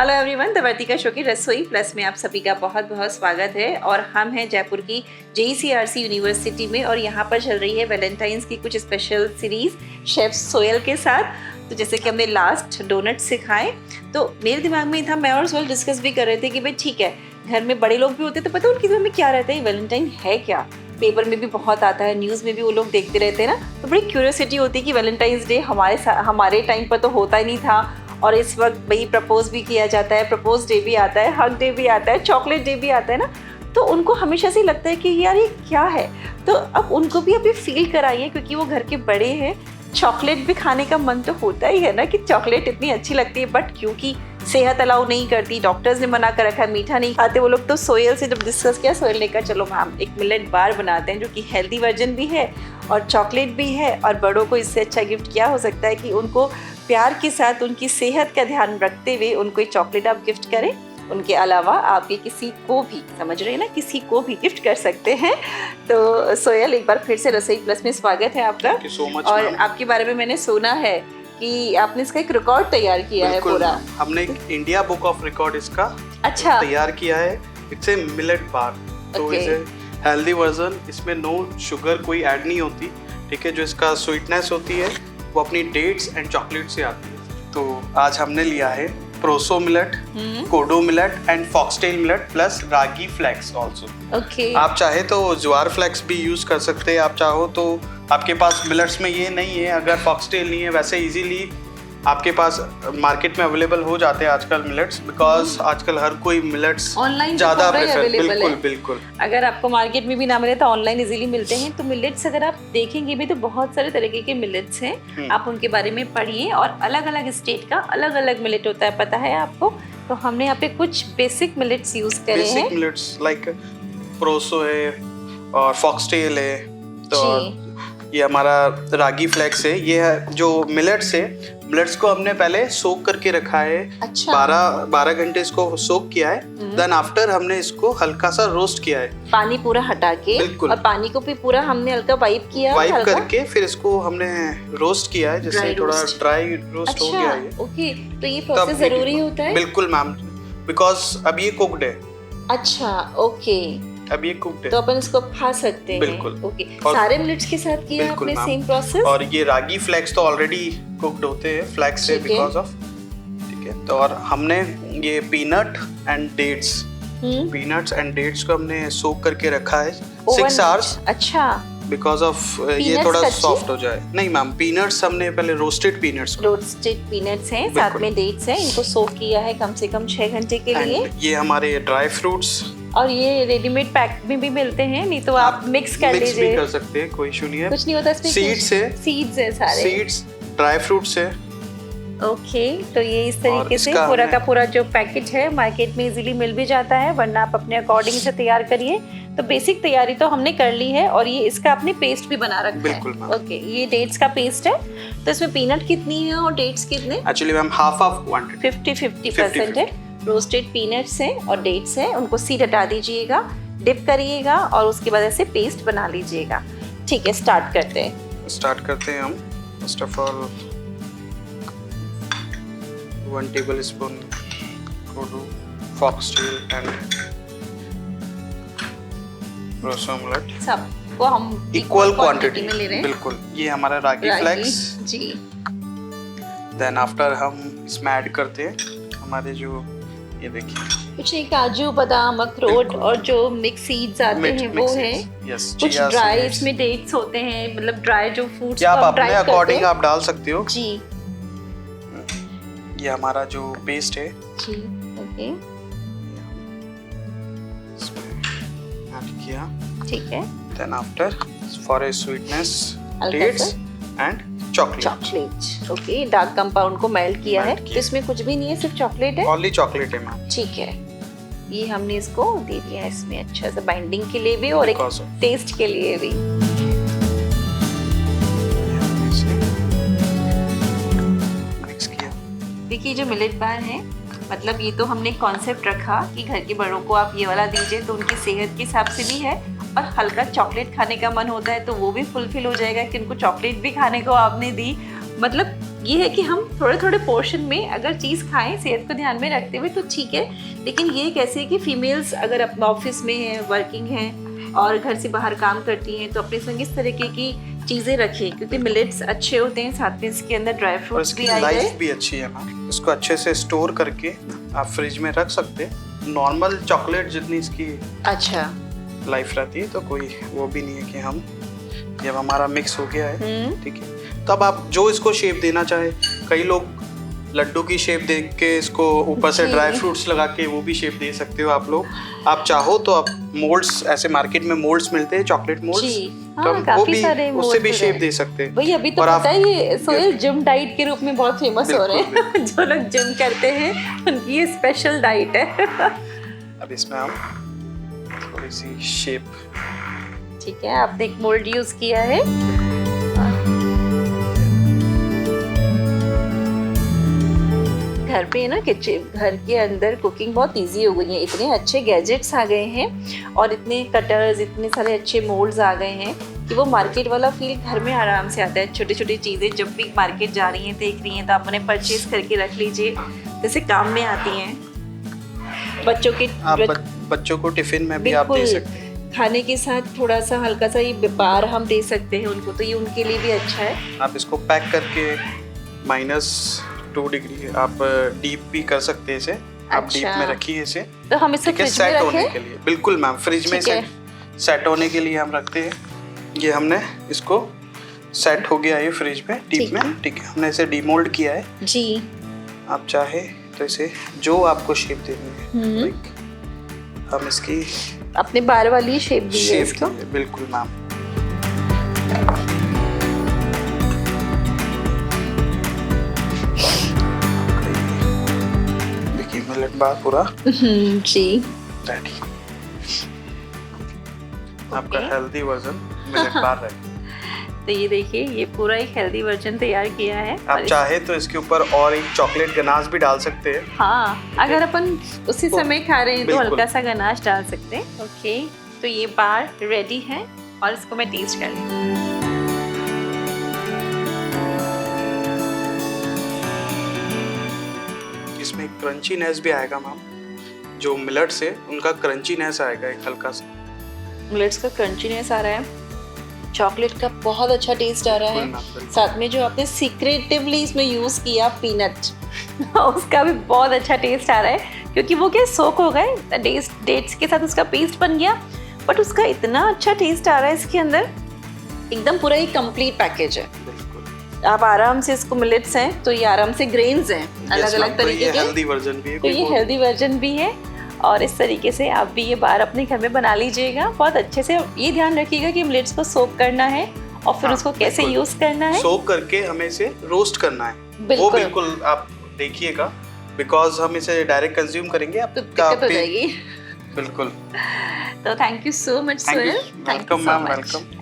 Hello everyone, the Vartika show की रसोई plus में आप सभी का बहुत बहुत स्वागत है। और हम हैं जयपुर की JECRC यूनिवर्सिटी में और यहाँ पर चल रही है वैलेंटाइंस की कुछ स्पेशल सीरीज शेफ सोयल के साथ। तो जैसे कि हमने लास्ट डोनट सिखाए, तो मेरे दिमाग में था, मैं और सोयल डिस्कस भी कर रहे थे कि भाई ठीक है, घर में बड़े लोग भी होते तो पता उनके दिमाग में क्या रहता है, वैलेंटाइन है क्या। पेपर में भी बहुत आता है, न्यूज़ में भी वो लोग देखते रहते हैं ना, तो बड़ी क्यूरियोसिटी होती है कि वैलेंटाइंस डे हमारे टाइम पर तो होता ही नहीं था। और इस वक्त भाई प्रपोज भी किया जाता है, प्रपोज डे भी आता है, हग डे भी आता है, चॉकलेट डे भी आता है ना। तो उनको हमेशा से लगता है कि यार ये क्या है। तो अब उनको भी अभी फील कराइए, क्योंकि वो घर के बड़े हैं। चॉकलेट भी खाने का मन तो होता ही है ना कि चॉकलेट इतनी अच्छी लगती है, बट क्योंकि सेहत अलाउ नहीं करती, डॉक्टर्स ने मना कर रखा है, मीठा नहीं खाते वो लोग। तो सोयल से जब डिस्कस किया, सोयल ने कहा चलो मैम एक मिलेट बार बनाते हैं जो कि हेल्दी वर्जन भी है और चॉकलेट भी है, और बड़ों को इससे अच्छा गिफ्ट क्या हो सकता है कि उनको प्यार के साथ उनकी सेहत का ध्यान रखते हुए उनको एक चॉकलेट आप गिफ्ट करें। उनके अलावा आप ये किसी को भी, समझ रहे हैं ना, किसी को भी गिफ्ट कर सकते हैं। तो सोयल, एक बार फिर से रसोई प्लस में स्वागत है आपका। Thank you so much, और ma'am. आपके बारे में मैंने सुना है कि आपने इसका एक रिकॉर्ड तैयार किया है पूरा। हमने एक इंडिया बुक ऑफ रिकॉर्ड इसका अच्छा तैयार किया है। इट्स ए मिलेट बार, तो Okay. इसे हेल्दी वर्जन, इसमें नो शुगर कोई ऐड नहीं होती, ठीक है। जो इसका स्वीटनेस होती है वो अपनी डेट्स एंड चॉकलेट से आती है। तो आज हमने लिया है proso millet, kodo millet and foxtail millet plus ragi flakes also. Okay. आप चाहे तो ज्वार फ्लेक्स भी यूज कर सकते हैं, आप चाहो तो। आपके पास मिलेट्स में ये नहीं है, अगर फॉक्सटेल नहीं है, वैसे इजीली आपके पास मार्केट में अवेलेबल हो जाते हैं आजकल मिलेट्स, बिकॉज आजकल हर कोई मिलेट्स ऑनलाइन ज्यादा प्रेफर। अवेलेबल बिल्कुल है। बिल्कुल। अगर आपको मार्केट में भी ना मिले तो ऑनलाइन इजीली मिलते हैं। तो मिलेट्स अगर आप देखेंगे भी तो बहुत सारे तरीके के मिलेट्स हैं, आप उनके बारे में पढ़िए। और अलग अलग स्टेट का अलग अलग मिलेट होता है, पता है आपको। तो हमने यहाँ पे कुछ बेसिक मिलेट्स यूज करे हैं। बेसिक मिलेट्स लाइक प्रोसो है और फॉक्सटेल है, तो ये हमारा रागी फ्लेक्स है। ये है जो मिलेट्स है, मिलेट्स को हमने पहले सोक करके रखा है। अच्छा। 12 घंटे इसको सोक किया है। देन आफ्टर हमने इसको हल्का सा रोस्ट किया है, पानी पूरा हटा के। बिल्कुल। और पानी को भी पूरा हमने हल्का वाइप किया, वाइप करके फिर इसको हमने रोस्ट किया है, जैसे Dry थोड़ा roast। ड्राई रोस्ट हो गया ये। ओके, तो ये प्रोसेस जरूरी होता है। बिल्कुल मैम, बिकॉज अब ये कुक्ड है। अच्छा, ओके। अब ये कुक्ड है, तो अपन इसको खा सकते हैं। बिल्कुल। ओके। और सारे मिलेट्स के साथ किया बिल्कुल आपने मैम। Same process. और ये रागी फ्लेक्स तो ऑलरेडी कुक्ड होते हैं फ्लेक्स से, ठीक है। बिकॉज ऑफ, ठीक है। तो और हमने ये peanut and dates, peanuts and dates को हमने सोक करके रखा है 6 आवर्स, अच्छा, बिकॉज ऑफ ये Peanuts थोड़ा कच्ची? सॉफ्ट हो जाए। नहीं मैम, पीनट्स हमने पहले रोस्टेड पीनट्स रोस्टेड पीनट्स हैं, साथ बिल्कुल। में डेट्स हैं, इनको सोक किया है कम से कम 6 घंटे के लिए। एंड ये हमारे ड्राई फ्रूट्स, और ये रेडीमेड पैक में भी मिलते हैं, नहीं तो आप मिक्स कर मिक्स भी लीजिए। कर सकते हैं, कोई इशू नहीं है। कुछ नहीं होता इसमें। सीड्स है, सीड्स है सारे। सीड्स, ड्राई फ्रूट्स है। ओके, तो ये इस तरीके से इसका पूरा का हमने- पूरा जो पैकेट है मार्केट में इजीली मिल भी जाता है, वरना आप अपने अकॉर्डिंग से तैयार करिए। तो बेसिक तैयारी तो हमने कर ली है। और ये इसका आपने पेस्ट भी बना रखा है। बिल्कुल मैम। ओके, ये डेट्स का पेस्ट है। तो इसमें पीनट कितनी है और डेट्स कितने? Actually ma'am half of quantity. 50-50% है। रोस्टेड पीनट्स हैं और डेट्स हैं, उनको सीड हटा दीजिएगा, डिप करिएगा और उसके बाद ऐसे पेस्ट बना लीजिएगा। ठीक है, स्टार्ट करते हैं। स्टार्ट करते हैं हम। First of all 1 tablespoon kodo, foxtail and proso millet, सबको हम इक्वल क्वांटिटी क्वांटिटी में ले रहे हैं। बिल्कुल। ये हमारा रागी फ्लेक्स। जी। देन आफ्टर हम इसमें ऐड करते हैं हमारे जो, ये देखिए, कुछ नहीं, काजू, बादाम, अखरोट और जो मिक्स सीड्स आते हैं वो हैं। यस, कुछ ड्राई इसमें डेट्स होते हैं, मतलब ड्राई जो फ्रूट्स या आप को अपने ड्राई करते अकॉर्डिंग हैं। आप डाल सकते हो। जी ये हमारा जो पेस्ट है, जी। ओके, इसमें ऐड किया। ठीक है। Then after for a sweetness, हल्का डेट्स सा and chocolate. Chocolate. Okay, dark compound को मेल्ट किया है। तो इसमें कुछ भी नहीं है, सिर्फ चॉकलेट है। ओनली चॉकलेट है मैम। ठीक है, ये हमने इसको दे दिया है इसमें अच्छा सा बाइंडिंग के लिए भी और एक Because of- टेस्ट के लिए भी। मिक्स किया। देखिए, जो मिलेट बार है, मतलब ये तो हमने कॉन्सेप्ट रखा कि घर के बड़ों को आप ये वाला दीजिए तो उनकी सेहत के हिसाब से भी है, और हल्का चॉकलेट खाने का मन होता है तो वो भी फुलफिल हो जाएगा कि उनको चॉकलेट भी खाने को आपने दी, मतलब ये है कि हम थोड़े थोड़े पोर्शन में अगर चीज़ खाएं सेहत को ध्यान में रखते हुए तो ठीक है, लेकिन ये कैसे कि फीमेल्स अगर अपने ऑफिस में हैं, वर्किंग हैं और घर से बाहर काम करती हैं तो अपने संग इस तरीके की चीज़ें रखें, क्योंकि मिलेट्स अच्छे होते हैं, साथ में इसके अंदर ड्राई फ्रूट्स भी आए लाइफ भी अच्छी है ना, इसको अच्छे से स्टोर करके आप फ्रिज में रख सकते हैं। नॉर्मल चॉकलेट जितनी इसकी अच्छा लाइफ रहती है तो कोई वो भी नहीं है कि हम जब हमारा मिक्स हो गया है ठीक है, तब आप जो इसको शेप देना चाहे, कई लोग लड्डू की शेप दे के इसको ऊपर से ड्राई फ्रूट्स लगा के वो भी शेप दे सकते हो आप लोग। आप चाहो तो आप मोल्ड्स, ऐसे मार्केट में मोल्ड्स मिलते हैं, चॉकलेट मोल्ड्स, तो वो भी उससे भी शेप दे सकते हैं। भाई अभी तो पता है ये सोहेल जिम डाइट के रूप में बहुत फेमस हो रहे हैं जो लोग जिम करते हैं उनकी ये स्पेशल डाइट है। अब इसमें हम थोड़ी सी शेप, ठीक है, आपने एक मोल्ड यूज किया है। घर पे ना किचन, घर के अंदर कुकिंग बहुत इजी हो गई है, इतने अच्छे गैजेट्स आ गए हैं और इतने कटर्स, इतने सारे अच्छे मोल्ड्स आ गए हैं कि वो मार्केट वाला फील घर में आराम से आता है। छोटी छोटी चीज़ें जब भी मार्केट जा रही हैं, देख रही हैं, तो आप उन्हें परचेज करके रख लीजिए, जैसे काम में आती हैं। बच्चों के बच्चों को टिफिन में भी आप दे सकते हैं, खाने के साथ थोड़ा सा हल्का सा ये बार हम दे सकते हैं उनको, तो ये उनके लिए भी अच्छा है। आप इसको पैक करके -2 डिग्री आप डीप भी कर सकते हैं इसे। आप अच्छा। डीप में रखिए इसे, तो हम इसे फ्रिज में होने रखें? के लिए। बिल्कुल मैम, फ्रिज में सेट होने के लिए हम रखते हैं। ये हमने इसको सेट हो गया ये फ्रिज में डीप में, ठीक है। हमने इसे डीमोल्ड किया है जी। आप चाहे तो इसे जो आपको शेप देनी है हम इसकी अपने बार वाली शेप दी है इसको। बिल्कुल मैम। देखिए मिलेट बार पूरा जी रेडी, आपका हेल्दी वर्जन मिलेट बार रेडी। तो ये देखिए, ये पूरा एक हेल्दी वर्जन तैयार किया है। आप चाहे तो इसके ऊपर और एक चॉकलेट गनाश भी डाल सकते हैं। हाँ, अगर अपन उसी समय खा रहे हैं तो हल्का सा गनाश डाल सकते हैं। ओके, तो ये बार रेडी है और इसको मैं टेस्ट कर लूँ। इसमें क्रंचीनेस भी आएगा मैम, जो मिलेट्स है उनका क्रंचीनेस आएगा एक हल्का सा। मिलेट्स का क्रंचीनेस आ रहा है, चॉकलेट का बहुत अच्छा टेस्ट आ रहा है, साथ में जो आपने सीक्रेटिवली इसमें यूज किया पीनट उसका भी बहुत अच्छा टेस्ट आ रहा है, क्योंकि वो क्या सोक हो गए डेट्स के साथ, उसका पेस्ट बन गया, बट उसका इतना अच्छा टेस्ट आ रहा है इसके अंदर, एकदम पूरा एक कंप्लीट पैकेज है। आप आराम से इसको, मिलेट्स हैं तो ये आराम से ग्रेन्स हैं अलग अलग तरीके के, हेल्दी वर्जन भी है, तो ये हेल्दी वर्जन भी है। और इस तरीके से आप भी ये बार अपने घर में बना लीजिएगा बहुत अच्छे से। ये ध्यान रखिएगा कि मिलेट्स को सोक करना है और फिर उसको कैसे यूज करना है। सोक करके हमें इसे रोस्ट करना है, वो बिल्कुल आप देखिएगा, बिकॉज हम इसे डायरेक्ट कंज्यूम करेंगे तो दिक्कत हो जाएगी। बिल्कुल। तो thank you so much Sohail, welcome ma'am, welcome.